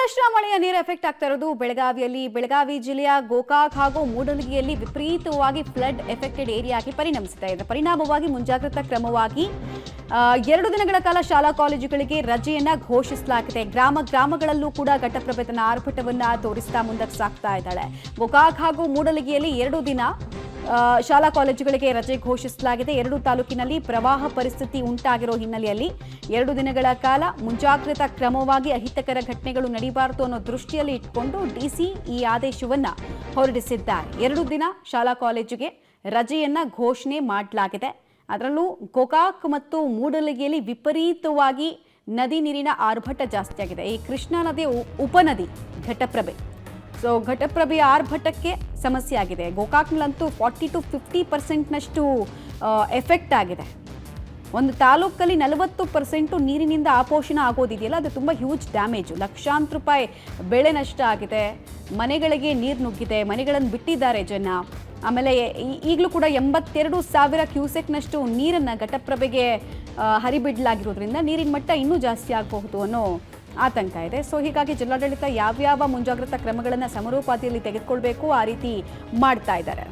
ಸಾಕಷ್ಟು ಮಳೆಯ ನೀರು ಎಫೆಕ್ಟ್ ಆಗ್ತಾ ಇರೋದು ಬೆಳಗಾವಿಯಲ್ಲಿ. ಬೆಳಗಾವಿ ಜಿಲ್ಲೆಯ ಗೋಕಾಕ್ ಹಾಗೂ ಮೂಡಲಗಿಯಲ್ಲಿ ವಿಪರೀತವಾಗಿ ಫ್ಲಡ್ ಎಫೆಕ್ಟೆಡ್ ಏರಿಯಾ ಆಗಿ ಪರಿಣಮಿಸ್ತಾ ಇದೆ. ಪರಿಣಾಮವಾಗಿ ಮುಂಜಾಗ್ರತಾ ಕ್ರಮವಾಗಿ 2 ದಿನಗಳ ಕಾಲ ಶಾಲಾ ಕಾಲೇಜುಗಳಿಗೆ ರಜೆಯನ್ನ ಘೋಷಿಸಲಾಗಿದೆ. ಗ್ರಾಮಗಳಲ್ಲೂ ಕೂಡ ಘಟಪ್ರಭೆ ತನ್ನ ಆರ್ಭಟವನ್ನ ತೋರಿಸ್ತಾ ಮುಂದಕ್ಕೆ ಸಾಗ್ತಾ ಇದ್ದಾಳೆ. ಗೋಕಾಕ್ ಹಾಗೂ ಮೂಡಲಗಿಯಲ್ಲಿ 2 ದಿನ ಶಾಲಾ ಕಾಲೇಜುಗಳಿಗೆ ರಜೆ ಘೋಷಿಸಲಾಗಿದೆ. 2 ತಾಲೂಕಿನಲ್ಲಿ ಪ್ರವಾಹ ಪರಿಸ್ಥಿತಿ ಉಂಟಾಗಿರೋ ಹಿನ್ನೆಲೆಯಲ್ಲಿ 2 ದಿನಗಳ ಕಾಲ ಮುಂಜಾಗ್ರತಾ ಕ್ರಮವಾಗಿ ಅಹಿತಕರ ಘಟನೆಗಳು ನಡೆಯಬಾರದು ಅನ್ನೋ ದೃಷ್ಟಿಯಲ್ಲಿ ಇಟ್ಕೊಂಡು ಡಿಸಿ ಈ ಆದೇಶವನ್ನ ಹೊರಡಿಸಿದ್ದಾರೆ. 2 ದಿನ ಶಾಲಾ ಕಾಲೇಜಿಗೆ ರಜೆಯನ್ನ ಘೋಷಣೆ ಮಾಡಲಾಗಿದೆ. ಅದರಲ್ಲೂ ಗೋಕಾಕ್ ಮತ್ತು ಮೂಡಲಗಿಯಲ್ಲಿ ವಿಪರೀತವಾಗಿ ನದಿ ನೀರಿನ ಆರ್ಭಟ ಜಾಸ್ತಿ ಆಗಿದೆ. ಈ ಕೃಷ್ಣಾ ನದಿಯ ಉಪನದಿ ಘಟಪ್ರಭೆ. ಘಟಪ್ರಭೆಯ ಆರ್ಭಟಕ್ಕೆ ಸಮಸ್ಯೆ ಆಗಿದೆ. ಗೋಕಾಕ್ನಲ್ಲಂತೂ 40 to 50% ಎಫೆಕ್ಟ್ ಆಗಿದೆ. ಒಂದು ತಾಲೂಕಲ್ಲಿ 40% ನೀರಿನಿಂದ ಆಪೋಷಣ ಆಗೋದಿದೆಯಲ್ಲ, ಅದು ತುಂಬ ಹ್ಯೂಜ್ ಡ್ಯಾಮೇಜು. ಲಕ್ಷಾಂತರ ರೂಪಾಯಿ ಬೆಳೆ ನಷ್ಟ ಆಗಿದೆ. ಮನೆಗಳಿಗೆ ನೀರು ನುಗ್ಗಿದೆ, ಮನೆಗಳನ್ನು ಬಿಟ್ಟಿದ್ದಾರೆ ಜನ. ಆಮೇಲೆ ಈಗಲೂ ಕೂಡ 82,000 ಕ್ಯೂಸೆಕ್ನಷ್ಟು ನೀರನ್ನು ಘಟಪ್ರಭೆಗೆ ಹರಿಬಿಡಲಾಗಿರೋದ್ರಿಂದ ನೀರಿನ ಮಟ್ಟ ಇನ್ನೂ ಜಾಸ್ತಿ ಆಗಬಹುದು ಅನ್ನೋ ಆತಂಕ ಇದೆ. ಹೀಗಾಗಿ ಜಿಲ್ಲಾಡಳಿತ ಯಾವ್ಯಾವ ಮುಂಜಾಗ್ರತಾ ಕ್ರಮಗಳನ್ನು ಸಮರೋಪಾದಿಯಲ್ಲಿ ತೆಗೆದುಕೊಳ್ಬೇಕು ಆ ರೀತಿ ಮಾಡ್ತಾ ಇದ್ದಾರೆ.